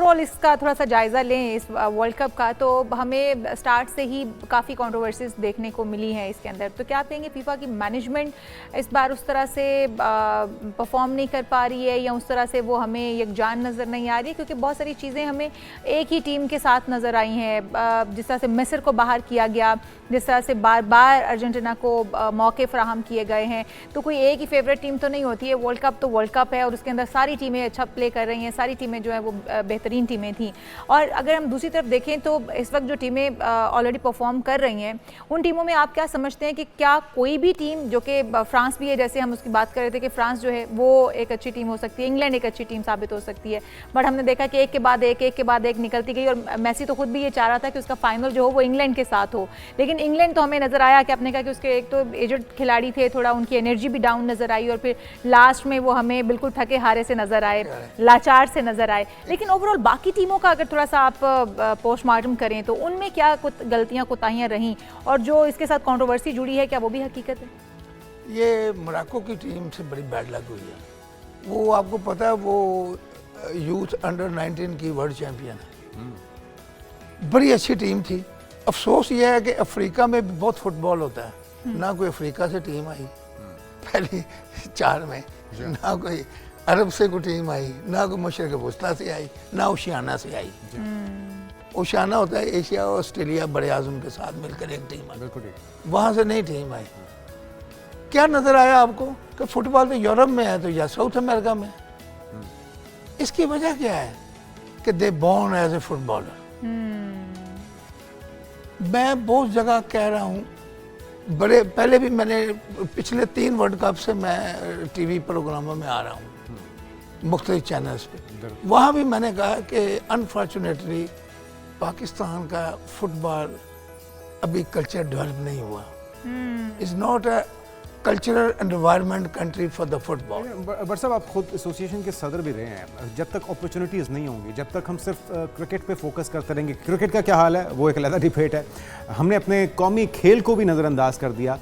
Overall इसका थोड़ा सा जायज़ा लें इस वर्ल्ड कप का, तो हमें स्टार्ट से ही काफ़ी कंट्रोवर्सीज देखने को मिली हैं इसके अंदर। तो क्या आप कहेंगे फीफा की मैनेजमेंट इस बार उस तरह से परफॉर्म नहीं कर पा रही है, या उस तरह से वो हमें यकजान नज़र नहीं आ रही है? क्योंकि बहुत सारी चीज़ें हमें एक ही टीम के साथ नज़र आई हैं, जिस तरह से मिस्र को बाहर किया गया, जिस तरह से बार बार अर्जेंटीना को मौके फराहम किए गए हैं। तो कोई एक ही फेवरेट टीम तो नहीं होती है, वर्ल्ड कप तो वर्ल्ड कप है और उसके अंदर सारी टीमें अच्छा प्ले कर रही हैं, सारी टीमें जो है वो बेहतरीन टीमें थी। और अगर हम दूसरी तरफ देखें तो इस वक्त जो टीमें ऑलरेडी परफॉर्म कर रही हैं, उन टीमों में आप क्या समझते हैं कि क्या कोई भी टीम, जो कि फ्रांस भी है, जैसे हम उसकी बात कर रहे थे कि फ्रांस जो है वो एक अच्छी टीम हो सकती है, इंग्लैंड एक अच्छी टीम साबित हो सकती है, बट हमने देखा कि एक के बाद एक निकलती गई, और मैसी तो खुद भी ये चाह रहा था कि उसका फाइनल जो हो वो इंग्लैंड के साथ हो। लेकिन इंग्लैंड तो हमें नजर आया कि आपने कहा कि उसके एक तो एजेड खिलाड़ी थे, थोड़ा उनकी एनर्जी भी डाउन नजर आई, और फिर लास्ट में वो हमें बिल्कुल थके हारे से नजर आए, लाचार से नजर आए। लेकिन ओवरऑल बाकी टीमों का अगर थोड़ा सा आप पोस्टमार्टम करें तो उनमें क्या गलतियां कोताहियां रहीं, और जो इसके साथ कंट्रोवर्सी जुड़ी है, क्या वो भी हकीकत है? ये मोरक्को की टीम से बड़ी बैड लक हुई है। वो आपको पता है वो यूथ अंडर 19 की वर्ल्ड चैंपियन है, बड़ी अच्छी टीम थी। अफसोस ये है कि अफ्रीका में भी बहुत फुटबॉल होता है, ना कोई अफ्रीका से टीम आई पहली 4 में, ना कोई अरब से कोई टीम आई, ना कोई मशरक़ वस्ता से आई, ना ओशियाना से आई। ओशियाना होता है एशिया और ऑस्ट्रेलिया बड़े आज़म के साथ मिलकर एक टीम आई, वहाँ से नहीं टीम आई। क्या नज़र आया आपको कि फुटबॉल तो यूरोप में है तो या साउथ अमेरिका में? इसकी वजह क्या है कि दे बोर्न एज ए फुटबॉलर। मैं बहुत जगह कह रहा हूँ, बड़े पहले भी मैंने पिछले 3 वर्ल्ड कप से मैं टीवी प्रोग्रामों में आ रहा हूँ मुख्तलिफ चैनल्स पे, वहाँ भी मैंने कहा कि अनफॉर्चुनेटली पाकिस्तान का फुटबॉल अभी कल्चर डेवलप नहीं हुआ। Is not a cultural environment country for the football. But साहब आप खुद एसोसिएशन के सदर भी रहे हैं, जब तक अपॉर्चुनिटीज़ नहीं होंगी, जब तक हम सिर्फ क्रिकेट पे फोकस करते रहेंगे, क्रिकेट का क्या हाल है वो एक अलग डिबेट है, हमने अपने कौमी खेल को भी नज़रअंदाज कर दिया,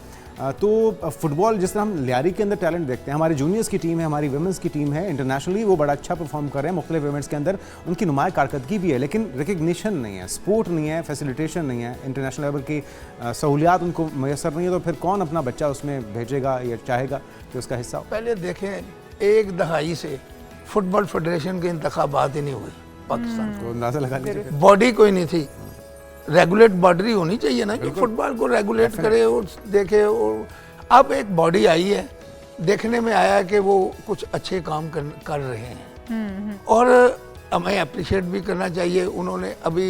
तो फुटबॉल जिस तरह हम लियारी के अंदर टैलेंट देखते हैं, हमारी जूनियर्स की टीम है, हमारी वुमेंस की टीम है, इंटरनेशनली वो बड़ा अच्छा परफॉर्म कर रहे हैं, मुख्तलिफ इवेंट्स के अंदर उनकी नुमाया कारकर्दगी भी है, लेकिन रिकग्निशन नहीं है, सपोर्ट नहीं है, फैसिलिटेशन नहीं है, इंटरनेशनल लेवल की सहूलियात उनको मैसर नहीं है, तो फिर कौन अपना बच्चा उसमें भेजेगा या चाहेगा कि उसका हिस्सा हो? पहले देखें, 1 दहाई से फुटबॉल फेडरेशन के इंतखाबात ही नहीं हुए पाकिस्तान को, अंदाजा लगा लीजिए, बॉडी कोई नहीं थी, रेगुलेट बॉडी होनी चाहिए ना कि फुटबॉल को रेगुलेट करे और देखे। और अब एक बॉडी आई है, देखने में आया कि वो कुछ अच्छे काम कर रहे हैं, और हमें अप्रिशिएट भी करना चाहिए। उन्होंने अभी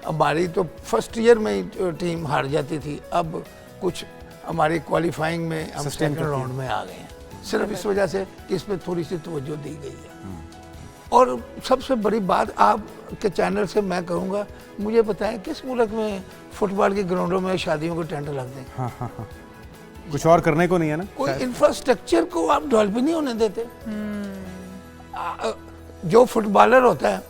हमारी तो फर्स्ट ईयर में ही टीम हार जाती थी, अब कुछ हमारी क्वालिफाइंग में हम सेकंड राउंड में आ गए हैं, सिर्फ इस वजह से कि इस पर थोड़ी सी तवज्जो दी गई है। और सबसे बड़ी बात आपके चैनल से मैं कहूँगा, मुझे बताएं किस मुल्क में फुटबॉल के ग्राउंडों में शादियों के टेंट लगते हैं? हाँ। कुछ और करने को नहीं है ना, कोई इंफ्रास्ट्रक्चर को आप डेवलप नहीं होने देते। जो फुटबॉलर होता है,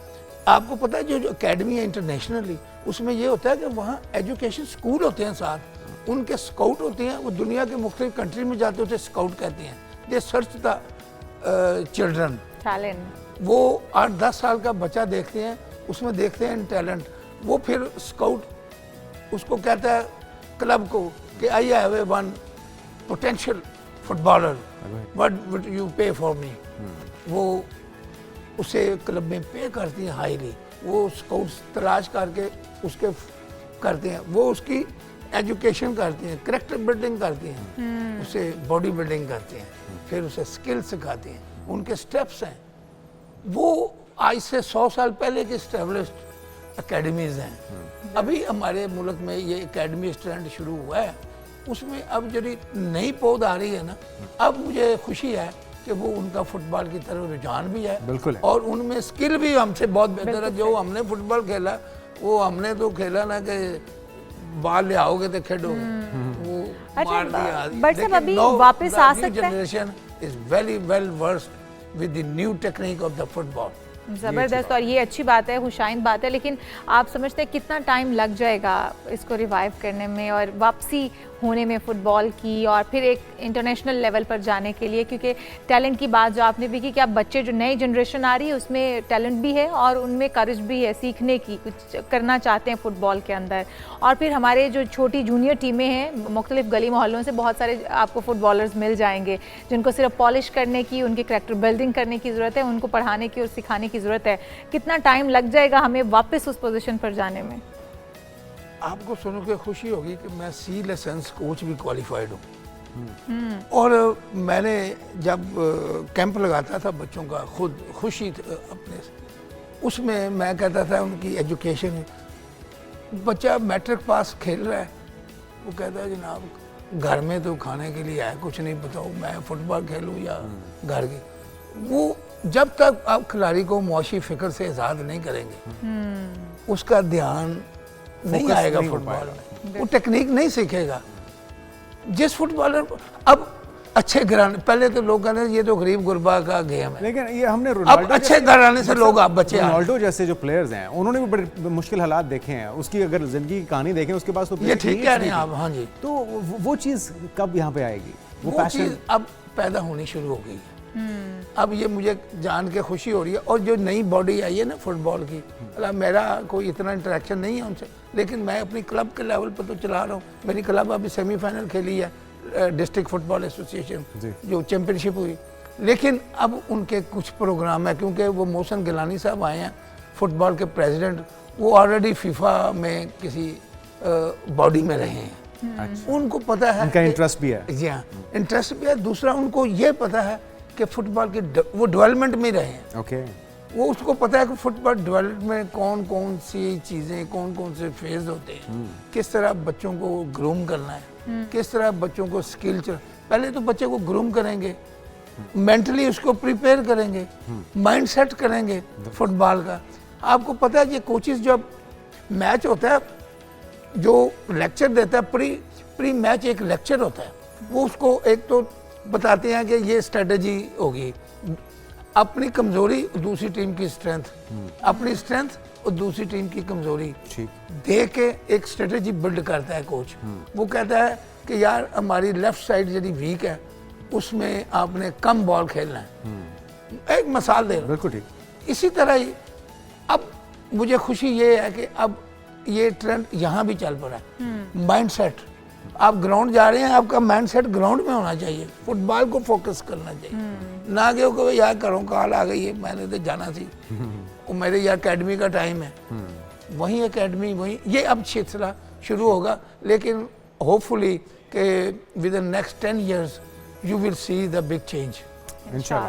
आपको पता है जो एकेडमी है इंटरनेशनली, उसमें ये होता है कि वहाँ एजुकेशन स्कूल होते हैं, साथ उनके स्काउट होते हैं, वो दुनिया के मुख्तलिफ कंट्री में जाते होते, स्काउट कहते हैं, दे सर्च द चिल्ड्रन टैलेंट। वो 8-10 साल का बच्चा देखते हैं, उसमें देखते हैं टैलेंट, वो फिर स्काउट उसको कहता है क्लब को कि I have a one potential footballer, what would you पे फॉर मी। वो उसे क्लब में पे करती हैं हाईली, वो स्काउट्स तलाश करके उसके करते हैं, वो उसकी एजुकेशन करती हैं, कैरेक्टर बिल्डिंग करती हैं, उसे बॉडी बिल्डिंग करती हैं, फिर उसे स्किल सिखाती हैं, उनके स्टेप्स हैं। वो आज से 100 साल पहले की एस्टेब्लिश्ड एकेडमीज़ हैं। अभी हमारे मुल्क में ये एकेडमी ट्रेंड शुरू हुआ है, उसमें अब जो नई पौध आ रही है ना, अब मुझे खुशी है कि वो उनका फुटबॉल की तरफ रुझान भी है, बिल्कुल है, और उनमें स्किल भी हमसे बहुत बेहतर है। जो हमने फुटबॉल खेला, वो हमने तो खेला ना कि बाल ले आओगे तो खेलोगे, वो मार दिया। बट सब अभी वापस आ सकता है। Generation is very well versed with the new technique of the football. ज़बरदस्त, और ये अच्छी बात है, खुशाइंद बात है, लेकिन आप समझते हैं कितना टाइम लग जाएगा इसको रिवाइव करने में और वापसी होने में फ़ुटबॉल की, और फिर एक इंटरनेशनल लेवल पर जाने के लिए? क्योंकि टैलेंट की बात जो आपने भी की कि अब बच्चे जो नई जनरेशन आ रही है उसमें टैलेंट भी है और उनमें करेज भी है सीखने की, कुछ करना चाहते हैं फ़ुटबॉल के अंदर। और फिर हमारे जो छोटी जूनियर टीमें हैं, मुख्तलिफ गली मोहल्लों से बहुत सारे आपको फ़ुटबॉलर्स मिल जाएंगे जिनको सिर्फ पॉलिश करने की, उनके करैक्टर बिल्डिंग करने की ज़रूरत है, उनको पढ़ाने की और सिखाने की ज़रूरत है। कितना टाइम लग जाएगा हमें वापस उस पोजीशन पर जाने में? आपको सुन के खुशी होगी कि मैं सी लाइसेंस कोच भी क्वालिफाइड हूँ। और मैंने जब कैंप लगाता था बच्चों का, खुद खुशी अपने से, उसमें मैं कहता था उनकी एजुकेशन, बच्चा मैट्रिक पास खेल रहा है, वो कहता है जनाब घर में तो खाने के लिए है कुछ नहीं, बताओ मैं फुटबॉल खेलूँ या घर की। वो जब तक आप खिलाड़ी को मुआशी फिक्र से आज़ाद नहीं करेंगे उसका ध्यान नहीं आएगा फुटबॉल में, वो टेक्निक नहीं सीखेगा। जिस फुटबॉलर अब अच्छे घराने, पहले तो लोग कहते हैं ये तो गरीब गुरबा का गेम है, लेकिन ये हमने अब अच्छे घराने से लोग आप बच्चे रोनाल्डो जैसे जो प्लेयर्स हैं उन्होंने भी बड़े मुश्किल हालात देखे हैं, उसकी अगर जिंदगी की कहानी देखें उसके पास तो ये ठीक कह रहे हैं आप। हाँ जी, तो वो चीज़ कब यहाँ पे आएगी? वो चीज़ अब पैदा होनी शुरू हो गई है। अब ये मुझे जान के खुशी हो रही है। और जो नई बॉडी आई है ना फुटबॉल की, मेरा कोई इतना इंटरेक्शन नहीं है उनसे, लेकिन मैं अपनी क्लब के लेवल पर तो चला रहा हूँ। मेरी क्लब अभी सेमीफाइनल खेली है डिस्ट्रिक्ट फुटबॉल एसोसिएशन जो चैंपियनशिप हुई, लेकिन अब उनके कुछ प्रोग्राम है, क्योंकि वो मोहसिन गिलानी साहब आए हैं फुटबॉल के प्रेसिडेंट, वो ऑलरेडी फीफा में किसी बॉडी में रहे हैं। उनको पता है, उनका इंटरेस्ट भी है। जी हाँ, इंटरेस्ट भी है। दूसरा उनको ये पता है कि फुटबॉल की वो डेवलपमेंट में रहे हैं। ओके, वो उसको पता है कि फुटबॉल डेवलपमेंट में कौन कौन सी चीज़ें, कौन कौन से फेज होते हैं, किस तरह बच्चों को ग्रूम करना है, किस तरह बच्चों को स्किल पहले तो बच्चे को ग्रूम करेंगे, मेंटली उसको प्रिपेयर करेंगे, माइंड सेट करेंगे फुटबॉल का। आपको पता है ये कोचेस जब मैच होता है जो लेक्चर देता है, प्री मैच एक लेक्चर होता है, वो उसको एक तो बताते हैं कि ये स्ट्रेटजी होगी, अपनी कमजोरी दूसरी टीम की स्ट्रेंथ, अपनी स्ट्रेंथ और दूसरी टीम की कमजोरी दे के एक स्ट्रेटजी बिल्ड करता है कोच। वो कहता है कि यार हमारी लेफ्ट साइड यदि वीक है उसमें आपने कम बॉल खेलना है। एक मिसाल दे रहा हूं। बिल्कुल ठीक। इसी तरह ही अब मुझे खुशी ये है कि अब ये ट्रेंड यहाँ भी चल पड़ा है। माइंड सेट, आप ग्राउंड जा रहे हैं, आपका माइंड सेट ग्राउंड में होना चाहिए, फुटबॉल को फोकस करना चाहिए। ना कि वो यार करो कॉल आ गई है मैंने तो जाना थी, वो मेरे ये अकेडमी का टाइम है, वहीं अकेडमी वहीं, ये अब सिलसिला शुरू होगा। लेकिन होपफुली कि with in next 10 years you will see the big change. इंशाल्लाह।